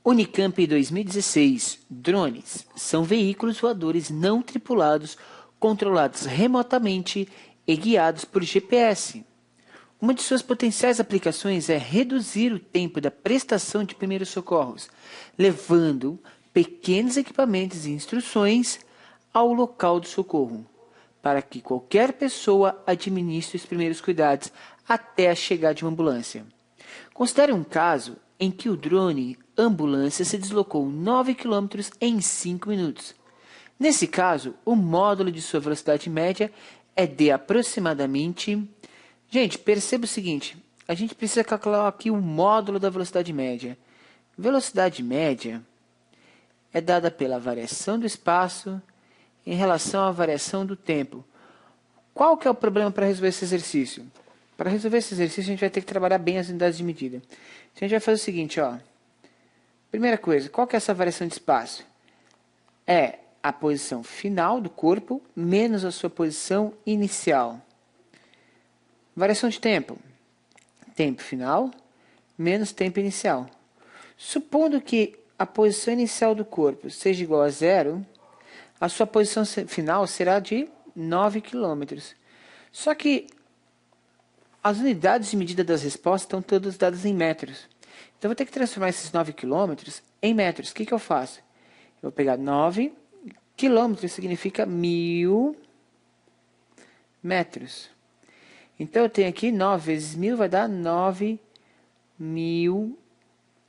Unicamp 2016. Drones são veículos voadores não tripulados, controlados remotamente e guiados por GPS. Uma de suas potenciais aplicações é reduzir o tempo da prestação de primeiros socorros, levando pequenos equipamentos e instruções ao local do socorro, para que qualquer pessoa administre os primeiros cuidados até a chegada de uma ambulância. Considere um caso em que o drone ambulância se deslocou 9 km em 5 minutos. Nesse caso, o módulo de sua velocidade média é de aproximadamente... Gente, perceba o seguinte, a gente precisa calcular aqui o módulo da velocidade média. Velocidade média é dada pela variação do espaço em relação à variação do tempo. Qual que é o problema para resolver esse exercício? Para resolver esse exercício, a gente vai ter que trabalhar bem as unidades de medida. Então, a gente vai fazer o seguinte, ó. Primeira coisa, qual que é essa variação de espaço? É a posição final do corpo menos a sua posição inicial. Variação de tempo. Tempo final menos tempo inicial. Supondo que a posição inicial do corpo seja igual a 0, a sua posição final será de 9 km. Só que as unidades de medida das respostas estão todas dadas em metros. Então, eu vou ter que transformar esses 9 km em metros. O que eu faço? Eu vou pegar 9 km, significa 1000 metros. Então, eu tenho aqui 9 vezes 1000 vai dar 9.000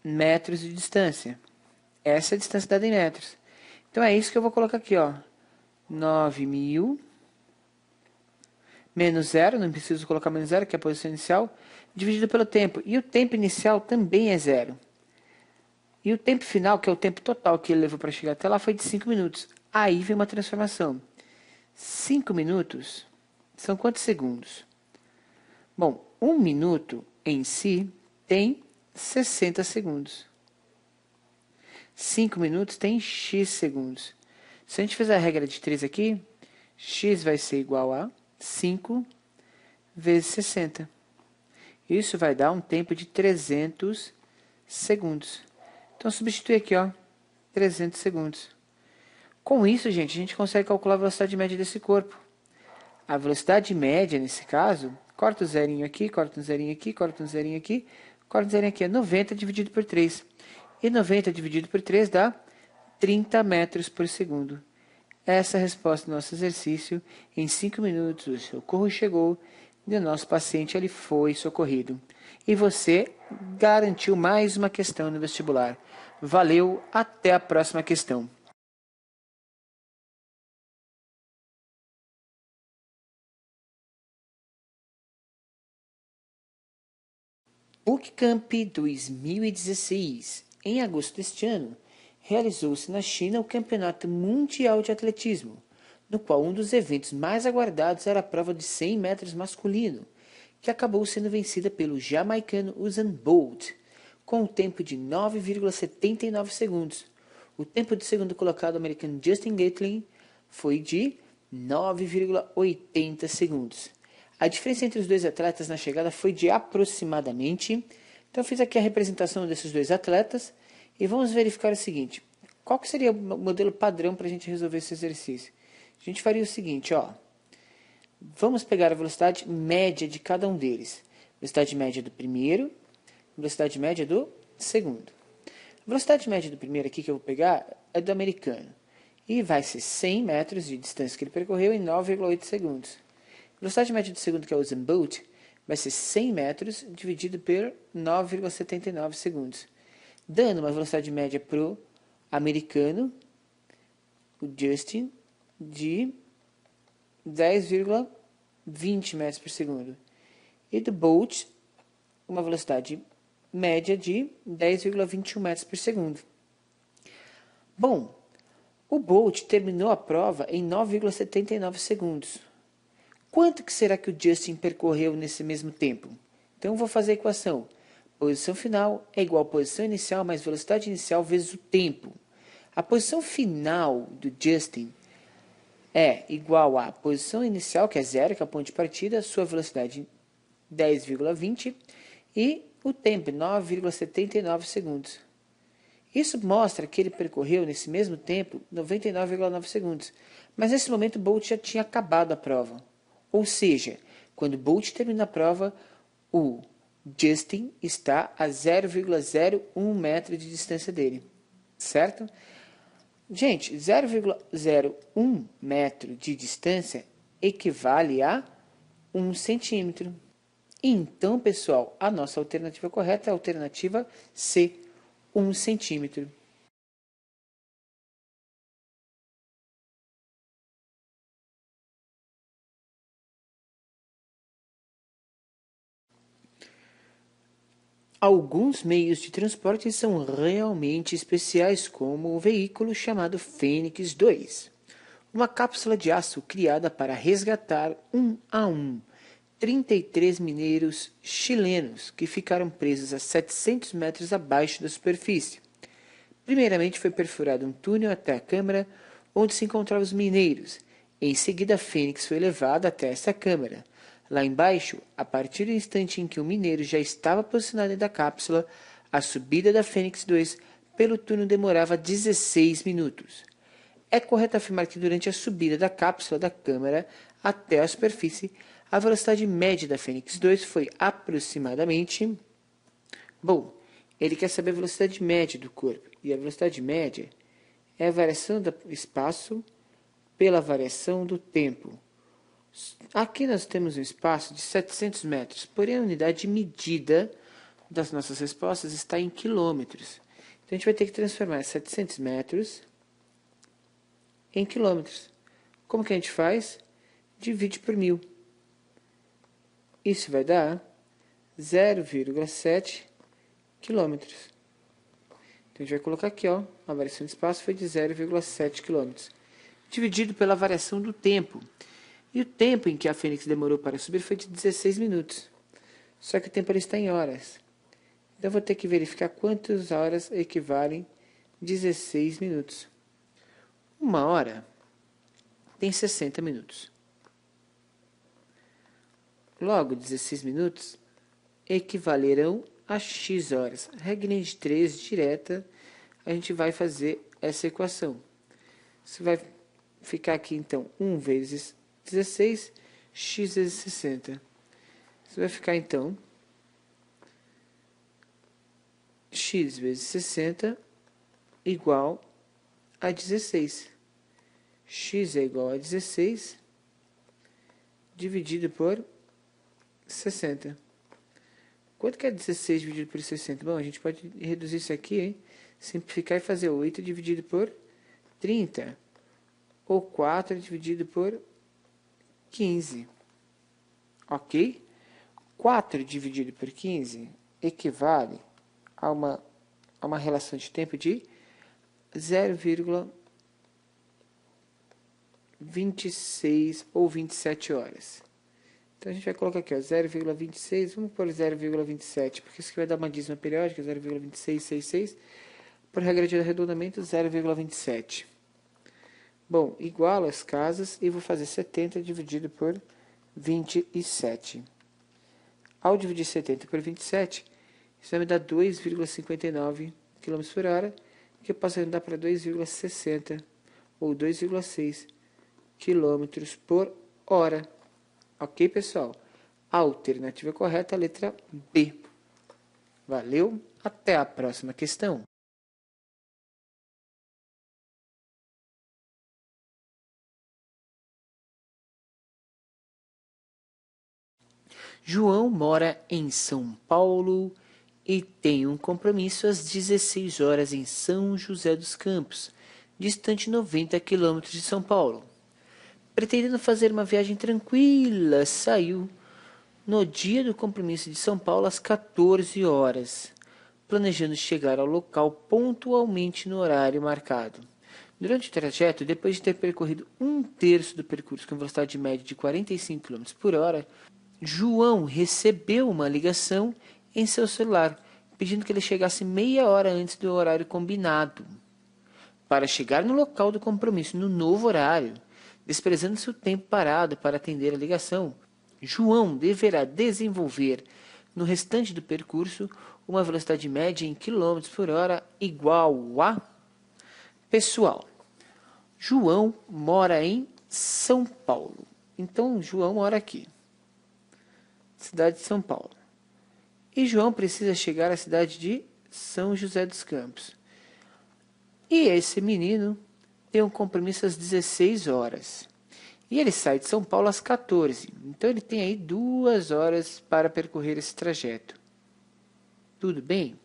metros de distância. Essa é a distância dada em metros. Então, é isso que eu vou colocar aqui, ó. 9.000 menos 0, não preciso colocar menos 0, que é a posição inicial, dividido pelo tempo. E o tempo inicial também é 0. E o tempo final, que é o tempo total que ele levou para chegar até lá, foi de 5 minutos. Aí vem uma transformação. 5 minutos são quantos segundos? Bom, 1 minuto em si tem 60 segundos. 5 minutos tem x segundos. Se a gente fizer a regra de 3 aqui, x vai ser igual a 5 vezes 60. Isso vai dar um tempo de 300 segundos. Então, substitui aqui, ó, 300 segundos. Com isso, gente, a gente consegue calcular a velocidade média desse corpo. A velocidade média, nesse caso, corta o zerinho aqui, corta um zerinho aqui, corta um zerinho aqui, corta um zerinho aqui. É 90 dividido por 3. E 90 dividido por 3 dá 30 metros por segundo. Essa é a resposta do nosso exercício. Em 5 minutos, o socorro chegou e o nosso paciente ele foi socorrido. E você garantiu mais uma questão no vestibular. Valeu, até a próxima questão. Bootcamp 2016. Em agosto deste ano, realizou-se na China o Campeonato Mundial de Atletismo, no qual um dos eventos mais aguardados era a prova de 100 metros masculino, que acabou sendo vencida pelo jamaicano Usain Bolt, com um tempo de 9,79 segundos. O tempo do segundo colocado americano Justin Gatlin foi de 9,80 segundos. A diferença entre os dois atletas na chegada foi de aproximadamente... Então, eu fiz aqui a representação desses dois atletas e vamos verificar o seguinte. Qual que seria o modelo padrão para a gente resolver esse exercício? A gente faria o seguinte, ó. Vamos pegar a velocidade média de cada um deles. Velocidade média do primeiro, velocidade média do segundo. A velocidade média do primeiro aqui que eu vou pegar é do americano. E vai ser 100 metros de distância que ele percorreu em 9,8 segundos. A velocidade média do segundo, que é o Usain Bolt, vai ser 100 metros dividido por 9,79 segundos. Dando uma velocidade média para o americano, o Justin, de 10,20 metros por segundo. E do Bolt, uma velocidade média de 10,21 metros por segundo. Bom, o Bolt terminou a prova em 9,79 segundos. Quanto que será que o Justin percorreu nesse mesmo tempo? Então, eu vou fazer a equação. Posição final é igual a posição inicial mais velocidade inicial vezes o tempo. A posição final do Justin é igual à posição inicial, que é 0, que é o ponto de partida, sua velocidade 10,20 e o tempo 9,79 segundos. Isso mostra que ele percorreu, nesse mesmo tempo, 99,9 segundos. Mas nesse momento, Bolt já tinha acabado a prova. Ou seja, quando Bolt termina a prova, o Justin está a 0,01 metro de distância dele. Certo? Gente, 0,01 metro de distância equivale a 1 centímetro. Então, pessoal, a nossa alternativa correta é a alternativa C, 1 centímetro. Alguns meios de transporte são realmente especiais, como o veículo chamado Fênix 2, uma cápsula de aço criada para resgatar 33 mineiros chilenos que ficaram presos a 700 metros abaixo da superfície. Primeiramente foi perfurado um túnel até a câmara onde se encontravam os mineiros. Em seguida, a Fênix foi levada até essa câmara. Lá embaixo, a partir do instante em que o mineiro já estava posicionado dentro da cápsula, a subida da Fênix 2 pelo túnel demorava 16 minutos. É correto afirmar que durante a subida da cápsula da câmara até a superfície, a velocidade média da Fênix 2 foi aproximadamente... Bom, ele quer saber a velocidade média do corpo. E a velocidade média é a variação do espaço pela variação do tempo. Aqui nós temos um espaço de 700 metros, porém a unidade de medida das nossas respostas está em quilômetros. Então a gente vai ter que transformar 700 metros em quilômetros. Como que a gente faz? Divide por 1000. Isso vai dar 0,7 quilômetros. Então a gente vai colocar aqui, ó, a variação de espaço foi de 0,7 quilômetros, dividido pela variação do tempo. E o tempo em que a Fênix demorou para subir foi de 16 minutos. Só que o tempo ali está em horas. Então eu vou ter que verificar quantas horas equivalem 16 minutos. Uma hora tem 60 minutos. Logo, 16 minutos equivalerão a x horas. Regrinha de 3 direta, a gente vai fazer essa equação. Você vai ficar aqui, então, 1 vezes 16, x vezes 60. Você vai ficar, então, x vezes 60 igual a 16. X é igual a 16 dividido por 60. Quanto que é 16 dividido por 60? Bom, a gente pode reduzir isso aqui, hein? Simplificar e fazer 8 dividido por 30. Ou 4 dividido por 15. Ok? 4 dividido por 15 equivale a uma relação de tempo de 0,26 ou 27 horas. Então a gente vai colocar aqui, ó, 0,26, vamos pôr 0,27, porque isso aqui vai dar uma dízima periódica, 0,2666, por regra de arredondamento, 0,27. Bom, igualo as casas e vou fazer 70 dividido por 27. Ao dividir 70 por 27, isso vai me dar 2,59 km por hora, que eu posso arredondar para 2,60 ou 2,6 km por hora. Ok, pessoal? A alternativa correta é a letra B. Valeu, até a próxima questão. João mora em São Paulo e tem um compromisso às 16 horas em São José dos Campos, distante 90 quilômetros de São Paulo. Pretendendo fazer uma viagem tranquila, saiu no dia do compromisso de São Paulo às 14 horas, planejando chegar ao local pontualmente no horário marcado. Durante o trajeto, depois de ter percorrido 1/3 do percurso com velocidade média de 45 km por hora, João recebeu uma ligação em seu celular, pedindo que ele chegasse meia hora antes do horário combinado. Para chegar no local do compromisso no novo horário, desprezando seu tempo parado para atender a ligação, João deverá desenvolver no restante do percurso uma velocidade média em km por hora igual a... Pessoal, João mora em São Paulo. Então, João mora aqui, cidade de São Paulo. E João precisa chegar à cidade de São José dos Campos. E esse menino tem um compromisso às 16 horas. E ele sai de São Paulo às 14. Então, ele tem aí 2 horas para percorrer esse trajeto. Tudo bem?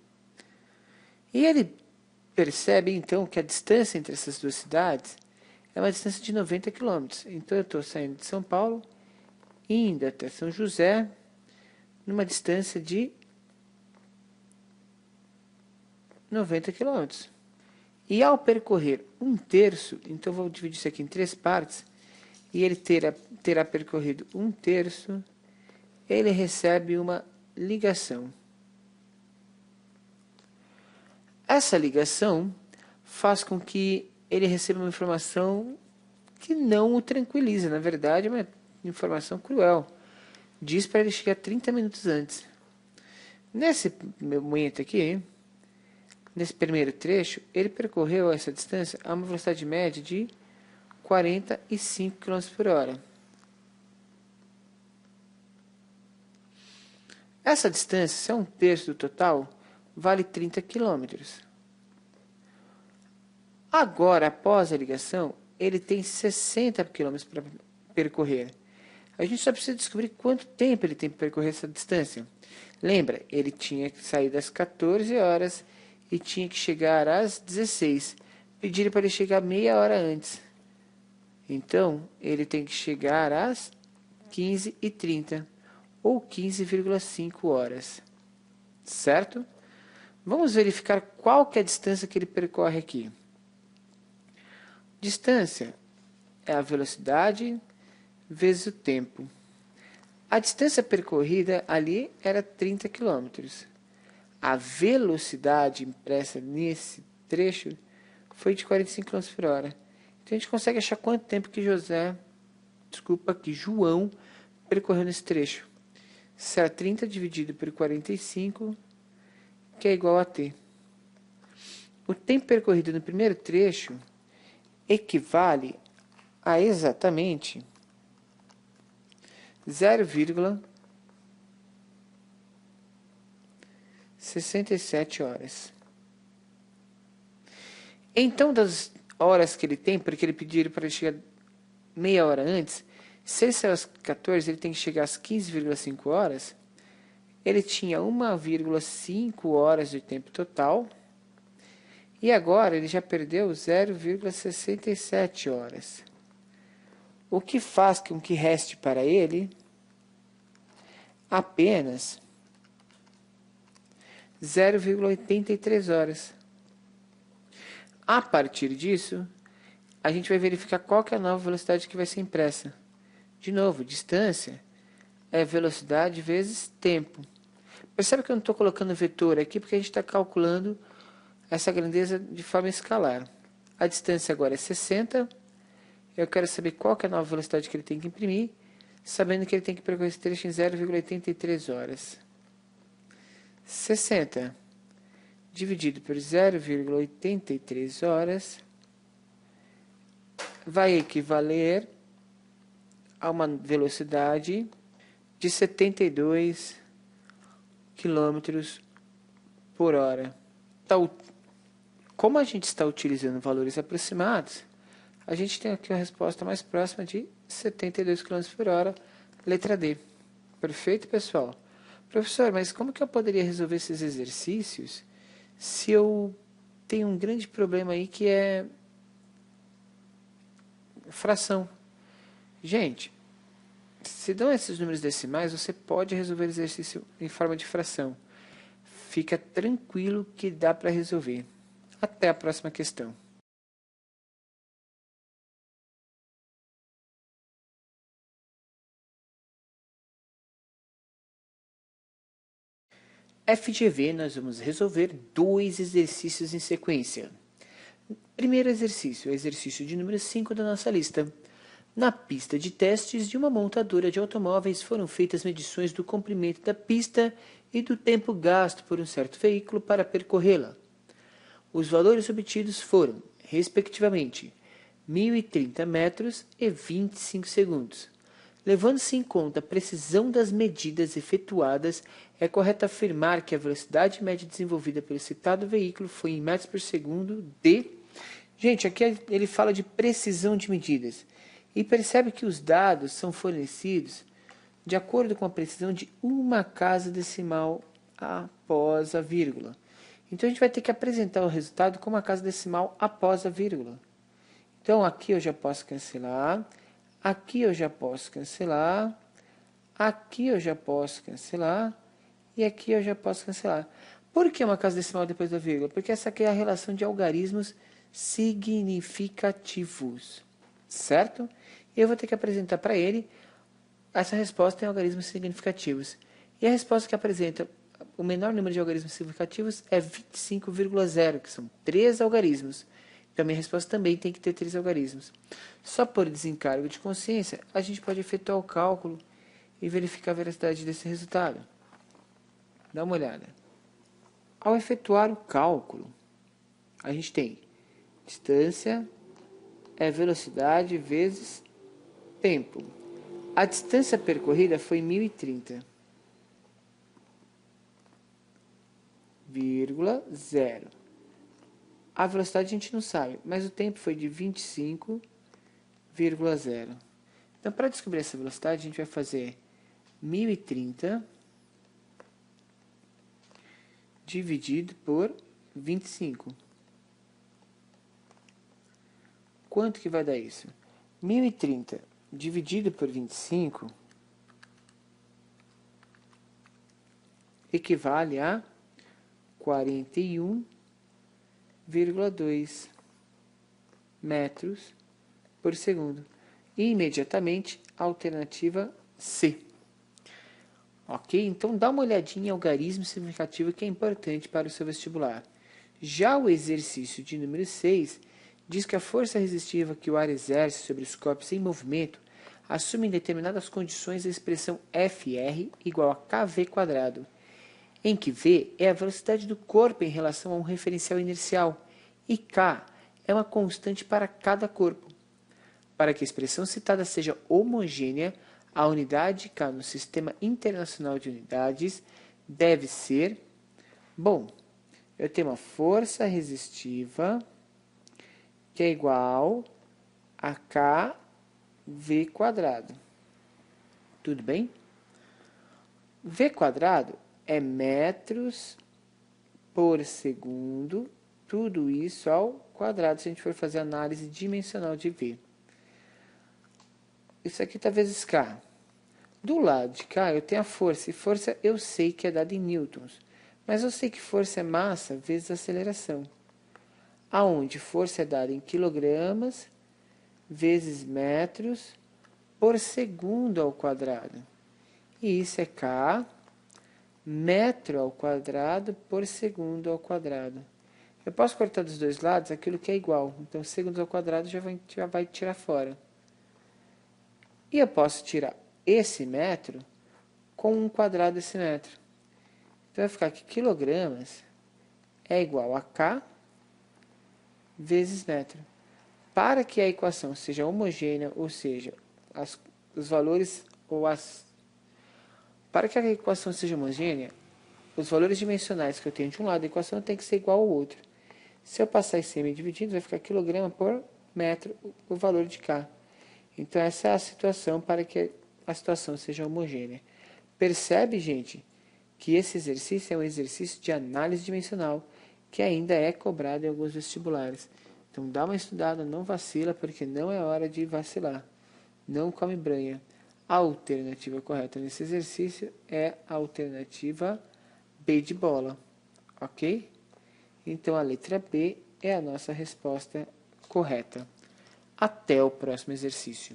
E ele percebe, então, que a distância entre essas duas cidades é uma distância de 90 quilômetros. Então, eu estou saindo de São Paulo, indo até São José, numa distância de 90 quilômetros. E ao percorrer 1/3, então vou dividir isso aqui em 3 partes, e ele terá percorrido 1/3, ele recebe uma ligação. Essa ligação faz com que ele receba uma informação que não o tranquiliza. Na verdade, é uma informação cruel. Diz para ele chegar 30 minutos antes. Nesse momento aqui, nesse primeiro trecho, ele percorreu essa distância a uma velocidade média de 45 km por hora. Essa distância, se é 1/3 do total, vale 30 km. Agora, após a ligação, ele tem 60 km para percorrer. A gente só precisa descobrir quanto tempo ele tem para percorrer essa distância. Lembra, ele tinha que sair das 14 horas e tinha que chegar às 16. Pediram para ele chegar meia hora antes. Então, ele tem que chegar às 15h30 ou 15,5 horas. Certo? Vamos verificar qual que é a distância que ele percorre aqui. Distância é a velocidade vezes o tempo. A distância percorrida ali era 30 km. A velocidade impressa nesse trecho foi de 45 km por hora. Então a gente consegue achar quanto tempo que João percorreu nesse trecho. Será 30 dividido por 45, que é igual a t. O tempo percorrido no primeiro trecho equivale a exatamente 0,67 horas. Então, das horas que ele tem, porque ele pediu para ele chegar meia hora antes, se ele saiu às 14, ele tem que chegar às 15,5 horas, ele tinha 1,5 horas de tempo total, e agora ele já perdeu 0,67 horas. O que faz com que reste para ele apenas 0,83 horas. A partir disso, a gente vai verificar qual que é a nova velocidade que vai ser impressa. De novo, distância é velocidade vezes tempo. Percebe que eu não estou colocando vetor aqui, porque a gente está calculando essa grandeza de forma escalar. A distância agora é 60. Eu quero saber qual que é a nova velocidade que ele tem que imprimir, sabendo que ele tem que percorrer esse trecho em 0,83 horas. 60 dividido por 0,83 horas vai equivaler a uma velocidade de 72 km por hora. Como a gente está utilizando valores aproximados, a gente tem aqui uma resposta mais próxima de 72 km por hora, letra D. Perfeito, pessoal? Professor, mas como que eu poderia resolver esses exercícios se eu tenho um grande problema aí que é fração? Gente, se dão esses números decimais, você pode resolver o exercício em forma de fração. Fica tranquilo que dá para resolver. Até a próxima questão. FGV, nós vamos resolver 2 exercícios em sequência. Primeiro exercício, o exercício de número 5 da nossa lista. Na pista de testes de uma montadora de automóveis foram feitas medições do comprimento da pista e do tempo gasto por um certo veículo para percorrê-la. Os valores obtidos foram, respectivamente, 1.030 metros e 25 segundos. Levando-se em conta a precisão das medidas efetuadas, é correto afirmar que a velocidade média desenvolvida pelo citado veículo foi em metros por segundo de... Gente, aqui ele fala de precisão de medidas. E percebe que os dados são fornecidos de acordo com a precisão de uma casa decimal após a vírgula. Então, a gente vai ter que apresentar o resultado com uma casa decimal após a vírgula. Então, aqui eu já posso cancelar, aqui eu já posso cancelar, aqui eu já posso cancelar, e aqui eu já posso cancelar. Por que uma casa decimal depois da vírgula? Porque essa aqui é a relação de algarismos significativos, certo? Eu vou ter que apresentar para ele essa resposta em algarismos significativos. E a resposta que apresenta o menor número de algarismos significativos é 25,0, que são 3 algarismos. Então, a minha resposta também tem que ter 3 algarismos. Só por desencargo de consciência, a gente pode efetuar o cálculo e verificar a veracidade desse resultado. Dá uma olhada. Ao efetuar o cálculo, a gente tem distância é velocidade vezes tempo. A distância percorrida foi 1.030. 0,0. A velocidade a gente não sabe, mas o tempo foi de 25,0. Então, para descobrir essa velocidade, a gente vai fazer 1.030 dividido por 25. Quanto que vai dar isso? 1.030 dividido por 25 equivale a 41,2 metros por segundo. E imediatamente, a alternativa C. Ok? Então, dá uma olhadinha em algarismo significativo que é importante para o seu vestibular. Já o exercício de número 6 diz que a força resistiva que o ar exerce sobre os corpos em movimento assume em determinadas condições a expressão Fr igual a kV², em que V é a velocidade do corpo em relação a um referencial inercial e K é uma constante para cada corpo. Para que a expressão citada seja homogênea, a unidade K no Sistema Internacional de Unidades deve ser... Bom, eu tenho uma força resistiva que é igual a kV². Tudo bem? V² é metros por segundo, tudo isso ao quadrado, se a gente for fazer análise dimensional de V. Isso aqui está vezes K. Do lado de cá eu tenho a força, e força eu sei que é dada em newtons, mas eu sei que força é massa vezes aceleração, aonde força é dada em quilogramas vezes metros por segundo ao quadrado. E isso é K metro ao quadrado por segundo ao quadrado. Eu posso cortar dos dois lados aquilo que é igual. Então, segundos ao quadrado já vai tirar fora. E eu posso tirar esse metro com um quadrado desse metro. Então, vai ficar que quilogramas é igual a K vezes metro. Para que a equação seja homogênea, ou seja, os valores ou as... Para que a equação seja homogênea, os valores dimensionais que eu tenho de um lado da equação tem que ser igual ao outro. Se eu passar esse m dividido, vai ficar quilograma por metro o valor de K. Então, essa é a situação para que a situação seja homogênea. Percebe, gente, que esse exercício é um exercício de análise dimensional que ainda é cobrado em alguns vestibulares. Então, dá uma estudada, não vacila, porque não é hora de vacilar. Não come branha. A alternativa correta nesse exercício é a alternativa B de bola. Ok? Então, a letra B é a nossa resposta correta. Até o próximo exercício.